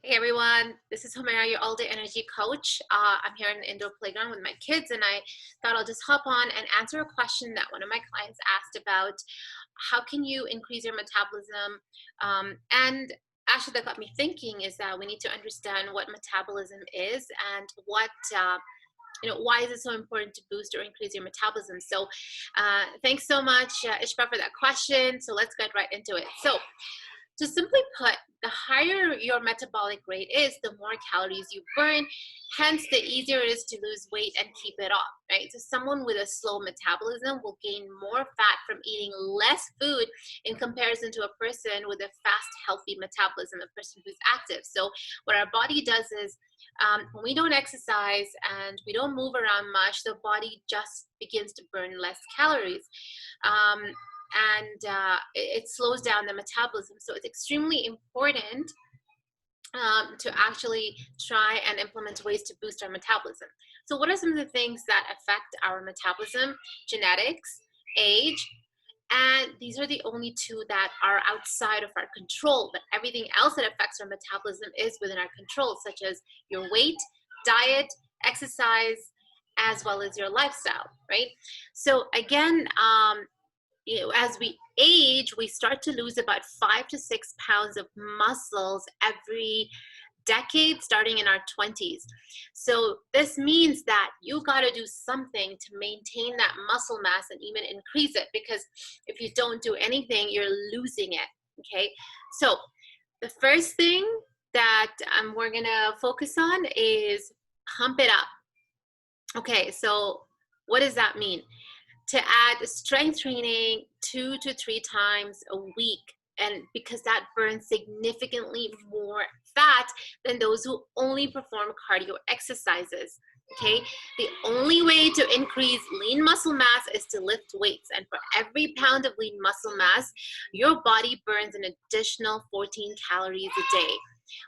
Hey everyone, this is Homera, your all-day energy coach. I'm here in the indoor playground with my kids, and I thought I'll just hop on and answer a question that one of my clients asked about how can you increase your metabolism? And actually, that got me thinking is that we need to understand what metabolism is and why is it so important to boost or increase your metabolism. So, thanks so much, Ishpa, for that question. So let's get right into it. So, to simply put, the higher your metabolic rate is, the more calories you burn, hence the easier it is to lose weight and keep it off, right? So someone with a slow metabolism will gain more fat from eating less food in comparison to a person with a fast, healthy metabolism, a person who's active. So what our body does is when we don't exercise and we don't move around much, the body just begins to burn less calories. Um, and it slows down the metabolism. So it's extremely important to actually try and implement ways to boost our metabolism. So what are some of the things that affect our metabolism? Genetics, age, and these are the only two that are outside of our control, but everything else that affects our metabolism is within our control, such as your weight, diet, exercise, as well as your lifestyle, right? So again, as we age, we start to lose about 5 to 6 pounds of muscles every decade, starting in our 20s. So this means that you got to do something to maintain that muscle mass and even increase it, because if you don't do anything, you're losing it. Okay. So the first thing that we're going to focus on is pump it up. Okay. So what does that mean? To add strength training 2 to 3 times a week, and because that burns significantly more fat than those who only perform cardio exercises. Okay, the only way to increase lean muscle mass is to lift weights, and for every pound of lean muscle mass, your body burns an additional 14 calories a day.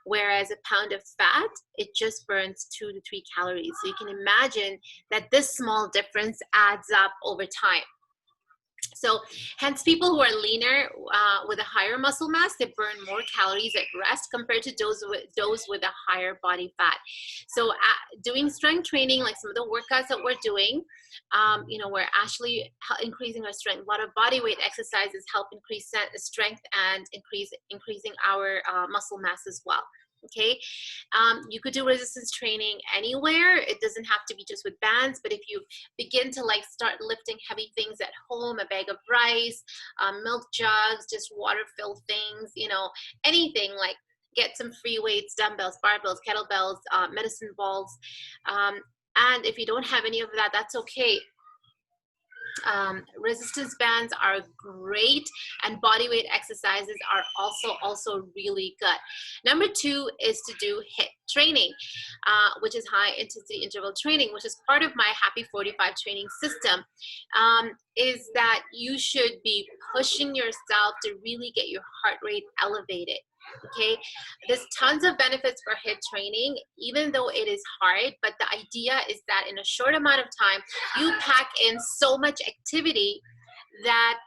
Whereas a pound of fat, it just burns 2 to 3 calories. So you can imagine that this small difference adds up over time. So hence people who are leaner with a higher muscle mass, they burn more calories at rest compared to those with a higher body fat. So doing strength training, like some of the workouts that we're doing, we're actually increasing our strength. A lot of body weight exercises help increase strength and increasing our muscle mass as well. Okay, you could do resistance training anywhere. It doesn't have to be just with bands, but if you begin to start lifting heavy things at home, a bag of rice, milk jugs, just water filled things, anything, like get some free weights, dumbbells, barbells, kettlebells, medicine balls. And if you don't have any of that, that's okay. Resistance bands are great, and body weight exercises are also really good. Number 2 is to do HIIT training, which is high intensity interval training, which is part of my Happy 45 training system. Is that you should be pushing yourself to really get your heart rate elevated. Okay, there's tons of benefits for HIIT training, even though it is hard, but the idea is that in a short amount of time, you pack in so much activity that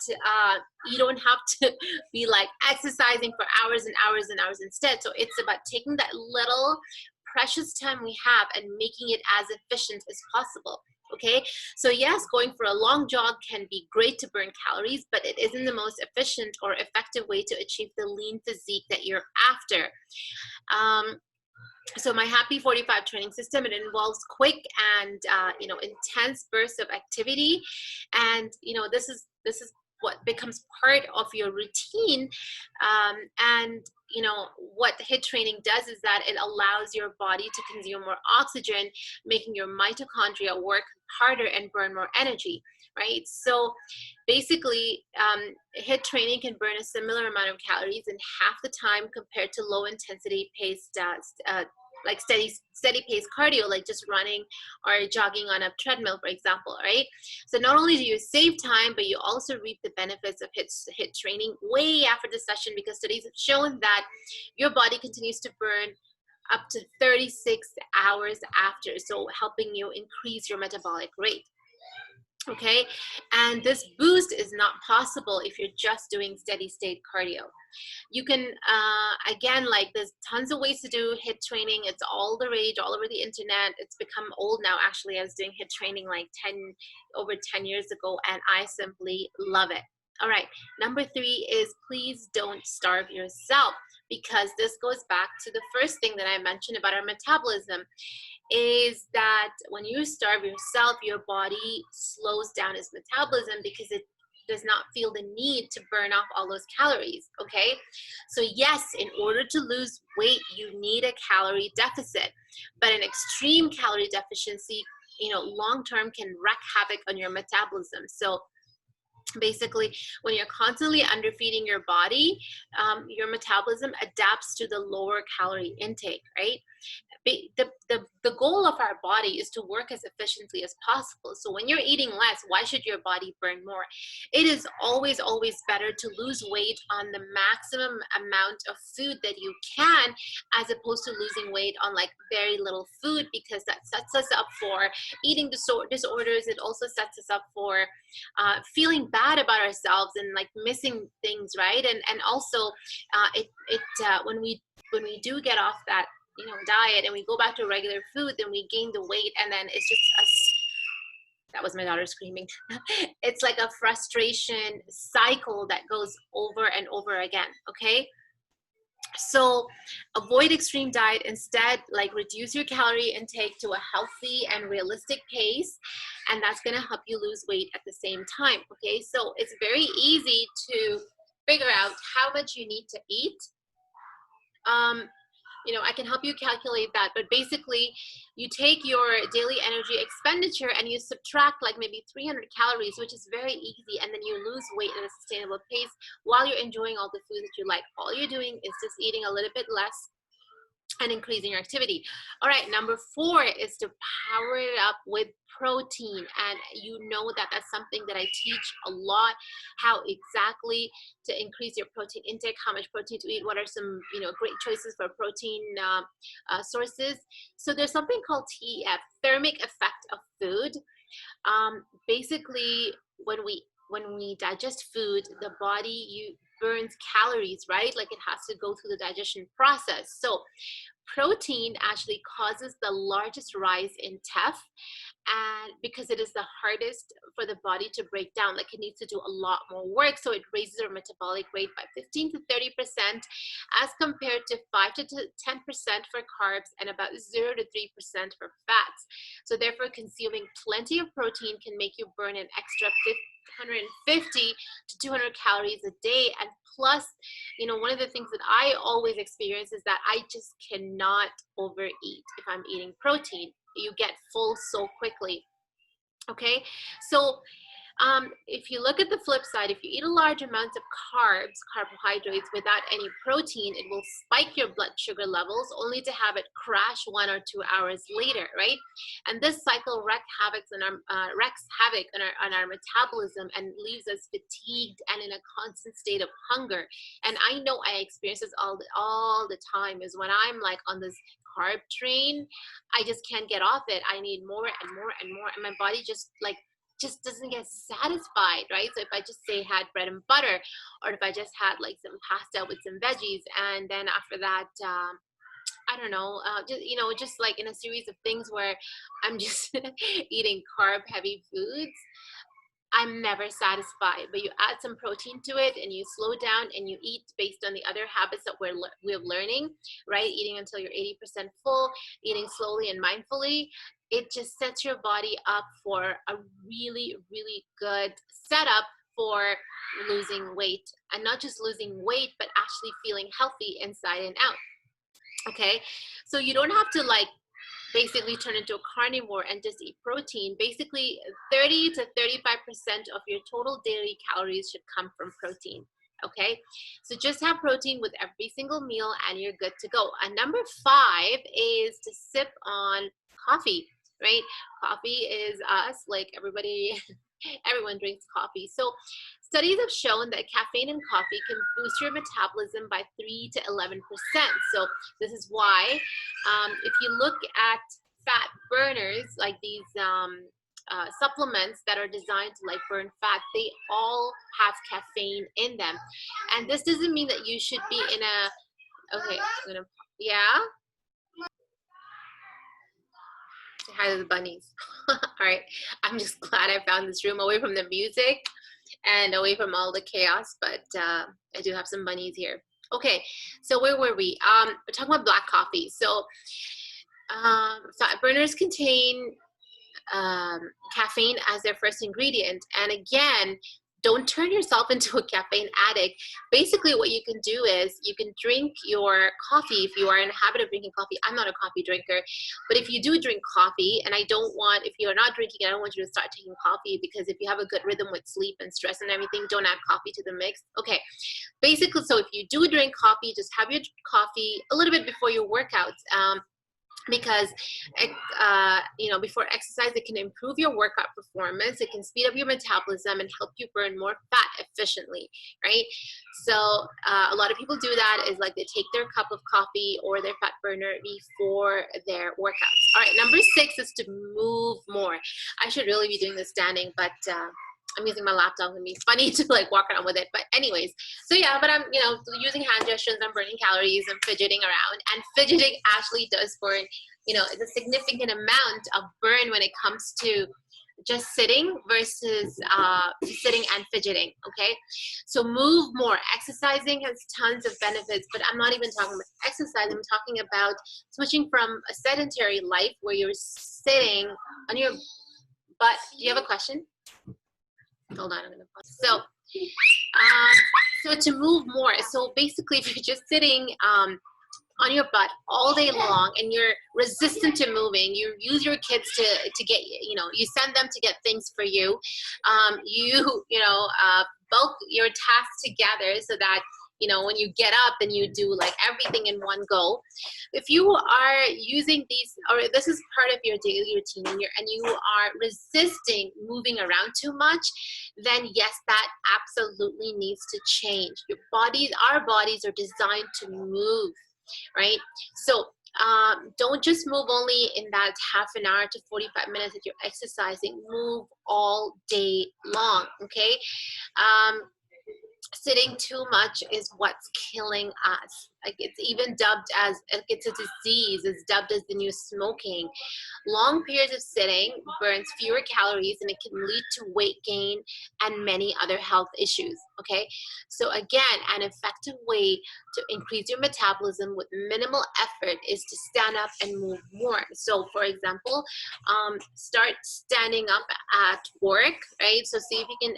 you don't have to be exercising for hours and hours and hours instead. So it's about taking that little precious time we have and making it as efficient as possible. Okay, so yes, going for a long jog can be great to burn calories, but it isn't the most efficient or effective way to achieve the lean physique that you're after. So my Happy 45 training system, it involves quick and intense bursts of activity, and this is what becomes part of your routine. And what HIIT training does is that it allows your body to consume more oxygen, making your mitochondria work harder and burn more energy, right? So basically, HIIT training can burn a similar amount of calories in half the time compared to low intensity paced like steady pace cardio, like just running or jogging on a treadmill, for example, right? So not only do you save time, but you also reap the benefits of HIIT training way after the session, because studies have shown that your body continues to burn up to 36 hours after, so helping you increase your metabolic rate. Okay, and this boost is not possible if you're just doing steady state cardio. You can again, like, there's tons of ways to do hit training. It's all the rage all over the internet. It's become old now. Actually, I was doing hit training like over 10 years ago, and I simply love it. All right, number 3 is please don't starve yourself, because this goes back to the first thing that I mentioned about our metabolism, is that when you starve yourself, your body slows down its metabolism because it does not feel the need to burn off all those calories. Okay, so yes, in order to lose weight, you need a calorie deficit, but an extreme calorie deficiency, long term can wreak havoc on your metabolism. So basically, when you're constantly underfeeding your body, your metabolism adapts to the lower calorie intake, right? The goal of our body is to work as efficiently as possible. So when you're eating less, why should your body burn more? It is always, always better to lose weight on the maximum amount of food that you can, as opposed to losing weight on like very little food, because that sets us up for eating disorders. It also sets us up for feeling bad about ourselves and like missing things, right? And also when we do get off that diet and we go back to regular food, then we gain the weight, and then it's just us. That was my daughter screaming. It's like a frustration cycle that goes over and over again. Okay, so avoid extreme diet. Instead, like, reduce your calorie intake to a healthy and realistic pace, and that's going to help you lose weight at the same time. Okay, so it's very easy to figure out how much you need to eat. I can help you calculate that, but basically you take your daily energy expenditure and you subtract like maybe 300 calories, which is very easy, and then you lose weight at a sustainable pace while you're enjoying all the food that you like. All you're doing is just eating a little bit less and increasing your activity. All right, number 4 is to power it up with protein. And that's something that I teach a lot, how exactly to increase your protein intake, how much protein to eat, what are some great choices for protein sources. So there's something called TEF, thermic effect of food. Basically, when we digest food, the body burns calories, right? Like, it has to go through the digestion process. So protein actually causes the largest rise in TEF, and because it is the hardest for the body to break down, like, it needs to do a lot more work. So it raises our metabolic rate by 15 to 30%, as compared to 5 to 10% for carbs and about 0 to 3% for fats. So therefore, consuming plenty of protein can make you burn an extra 150 to 200 calories a day. And plus, one of the things that I always experience is that I just cannot overeat if I'm eating protein. You get full so quickly. Okay, so if you look at the flip side, if you eat a large amount of carbohydrates without any protein, it will spike your blood sugar levels, only to have it crash 1 or 2 hours later, right? And this cycle wreaks havoc on our metabolism and leaves us fatigued and in a constant state of hunger. And I know I experience this all the time, is when I'm like on this carb train, I just can't get off it. I need more and more and more, and my body just doesn't get satisfied, right? So if I just say had bread and butter, or if I just had like some pasta with some veggies, and then after that, I don't know, just like in a series of things where I'm just eating carb heavy foods, I'm never satisfied. But you add some protein to it, and you slow down, and you eat based on the other habits that we're learning, right? Eating until you're 80% full, eating slowly and mindfully. It just sets your body up for a really, really good setup for losing weight, and not just losing weight, but actually feeling healthy inside and out. Okay, so you don't have to like basically turn into a carnivore and just eat protein. Basically, 30 to 35% of your total daily calories should come from protein. Okay, so just have protein with every single meal and you're good to go. And number 5 is to sip on coffee, right? Coffee is us, like everyone drinks coffee. So studies have shown that caffeine in coffee can boost your metabolism by 3 to 11%. So this is why if you look at fat burners, like these supplements that are designed to like burn fat, they all have caffeine in them. And this doesn't mean that you should be in a, okay, I'm gonna, yeah, say hi to the bunnies. All right, I'm just glad I found this room away from the music and away from all the chaos, but I do have some bunnies here. Okay, so where were we? We're talking about black coffee. So fat burners contain caffeine as their first ingredient. And again, don't turn yourself into a caffeine addict. Basically, what you can do is you can drink your coffee if you are in the habit of drinking coffee. I'm not a coffee drinker, but if you do drink coffee, and I don't want, if you're not drinking, I don't want you to start taking coffee, because if you have a good rhythm with sleep and stress and everything, don't add coffee to the mix. Okay, basically, so if you do drink coffee, just have your coffee a little bit before your workouts. Because you know, before exercise, it can improve your workout performance, it can speed up your metabolism and help you burn more fat efficiently, right? So a lot of people do that, is like they take their cup of coffee or their fat burner before their workouts. All right, number 6 is to move more. I should really be doing this standing, but I'm using my laptop, and it's funny to like walk around with it. But anyways, so yeah, but I'm, you know, using hand gestures, I'm burning calories, I'm fidgeting around, and fidgeting actually does burn, you know, it's a significant amount of burn when it comes to just sitting versus sitting and fidgeting. Okay, so move more. Exercising has tons of benefits, but I'm not even talking about exercise. I'm talking about switching from a sedentary life where you're sitting on your butt. Do you have a question? Hold on, I'm gonna pause. So to move more, so basically, if you're just sitting on your butt all day long and you're resistant to moving, you use your kids to get, you know, you send them to get things for you, you know, bulk your tasks together so that, you know, when you get up, then you do like everything in one go. If you are using these, or this is part of your daily routine, and you are resisting moving around too much, then yes, that absolutely needs to change. Your bodies, our bodies are designed to move, right? So don't just move only in that half an hour to 45 minutes that you're exercising. Move all day long, okay? Sitting too much is what's killing us. Like, it's even dubbed as, it's a disease, it's dubbed as the new smoking. Long periods of sitting burns fewer calories, and it can lead to weight gain and many other health issues. Okay, so again, an effective way to increase your metabolism with minimal effort is to stand up and move more. So for example, start standing up at work, right? So see if you can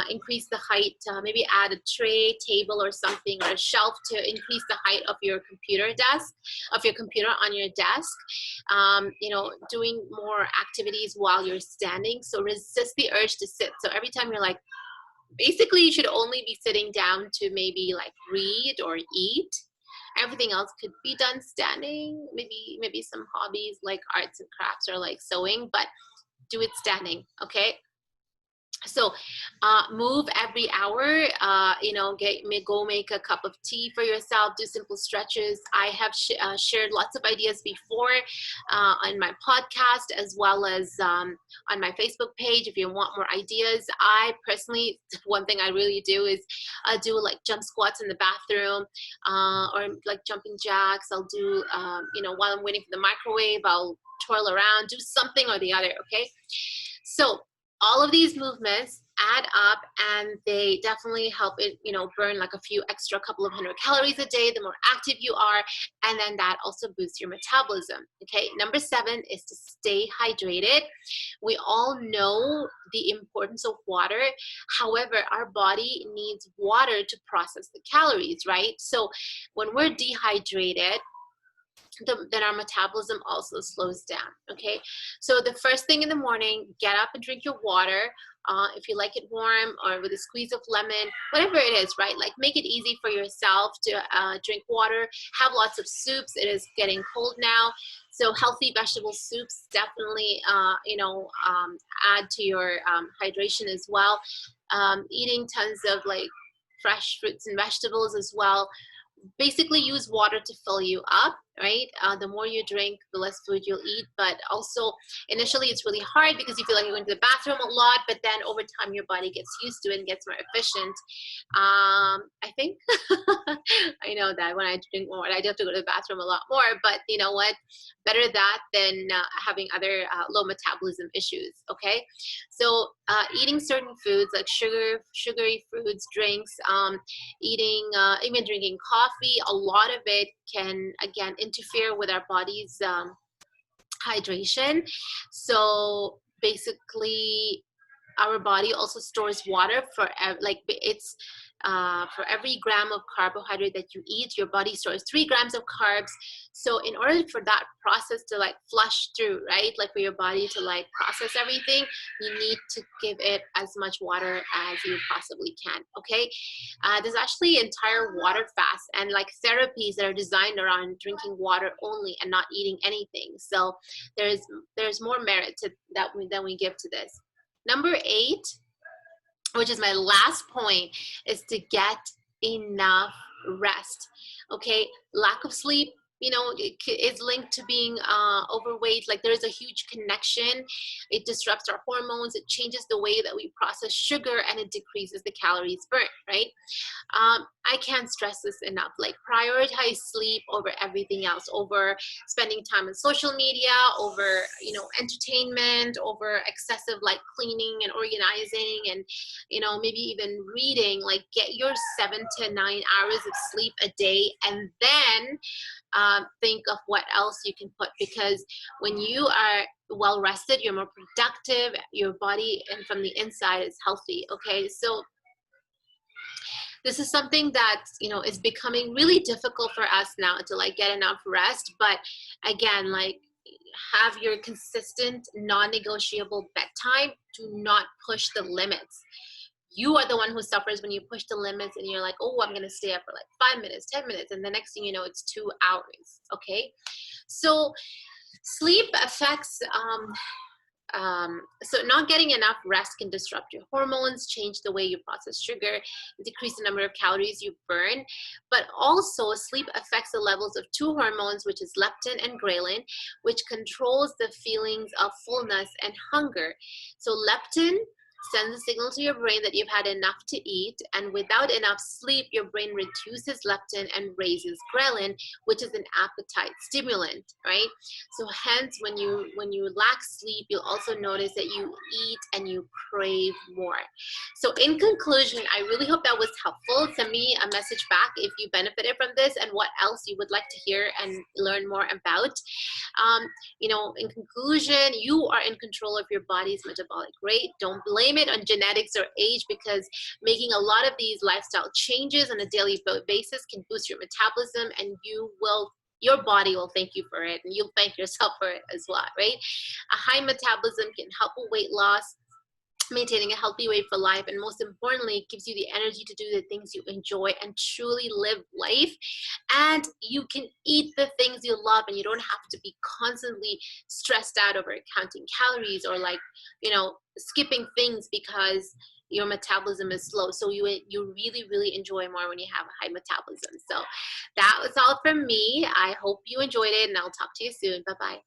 increase the height, maybe add a tray, table, or something, or a shelf to increase the height of your computer desk, of your computer on your desk. You know, doing more activities while you're standing. So resist the urge to sit. So every time you're like, basically you should only be sitting down to maybe like read or eat. Everything else could be done standing. Maybe some hobbies like arts and crafts or like sewing, but do it standing, okay? So move every hour, you know, go make a cup of tea for yourself, do simple stretches. I have shared lots of ideas before on my podcast, as well as on my Facebook page. If you want more ideas, I personally, one thing I really do is do like jump squats in the bathroom, or like jumping jacks. I'll do, you know, while I'm waiting for the microwave, I'll twirl around, do something or the other, okay? So all of these movements add up, and they definitely help it, you know, burn like a few extra couple of hundred calories a day the more active you are, and then that also boosts your metabolism. Okay, number 7 is to stay hydrated. We all know the importance of water. However, our body needs water to process the calories, right? So when we're dehydrated, then our metabolism also slows down. Okay, so the first thing in the morning, get up and drink your water. If you like it warm or with a squeeze of lemon, whatever it is, right? Like, make it easy for yourself to drink water. Have lots of soups. It is getting cold now, so healthy vegetable soups definitely, you know, add to your hydration as well. Eating tons of like fresh fruits and vegetables as well. Basically, use water to fill you up. right? The more you drink, the less food you'll eat. But also, initially, it's really hard because you feel like you're going to the bathroom a lot. But then over time, your body gets used to it and gets more efficient. I think I know that when I drink more, I do have to go to the bathroom a lot more. But you know what? Better that than having other low metabolism issues. Okay, so eating certain foods like sugary foods, drinks, even drinking coffee, a lot of it can again interfere with our body's hydration. So basically, our body also stores water for like it's for every gram of carbohydrate that you eat, your body stores 3 grams of carbs. So in order for that process to like flush through, right, like for your body to like process everything, you need to give it as much water as you possibly can. Okay, there's actually entire water fasts and like therapies that are designed around drinking water only and not eating anything. So there's more merit to that than we give to this. Number 8, which is my last point, is to get enough rest. Okay, lack of sleep, you know, is linked to being overweight. Like there's a huge connection. It disrupts our hormones. It changes the way that we process sugar, and it decreases the calories burnt. Right? I can't stress this enough. Like prioritize sleep over everything else, over spending time on social media, over, you know, entertainment, over excessive like cleaning and organizing, and, you know, maybe even reading. Like get your 7 to 9 hours of sleep a day, and then think of what else you can put, because when you are well rested, you're more productive, your body and from the inside is healthy. Okay, so this is something that, you know, is becoming really difficult for us now to like get enough rest. But again, like have your consistent non-negotiable bedtime. Do not push the limits. You are the one who suffers when you push the limits and you're like, oh, I'm going to stay up for like 5 minutes, 10 minutes. And the next thing you know, it's 2 hours. Okay. So sleep affects so not getting enough rest can disrupt your hormones, change the way you process sugar, decrease the number of calories you burn. But also sleep affects the levels of 2 hormones, which is leptin and ghrelin, which controls the feelings of fullness and hunger. So leptin sends a signal to your brain that you've had enough to eat, and without enough sleep, your brain reduces leptin and raises ghrelin, which is an appetite stimulant, right? So hence, when you lack sleep, you'll also notice that you eat and you crave more. So in conclusion, I really hope that was helpful. Send me a message back if you benefited from this and what else you would like to hear and learn more about. You know, in conclusion, you are in control of your body's metabolic rate. Don't blame it on genetics or age, because making a lot of these lifestyle changes on a daily basis can boost your metabolism, and your body will thank you for it, and you'll thank yourself for it as well, right? A high metabolism can help with weight loss, maintaining a healthy weight for life, and most importantly, it gives you the energy to do the things you enjoy and truly live life. And you can eat the things you love, and you don't have to be constantly stressed out over counting calories or like, you know, skipping things because your metabolism is slow. So you really enjoy more when you have a high metabolism. So that was all from me. I hope you enjoyed it, and I'll talk to you soon. Bye-bye.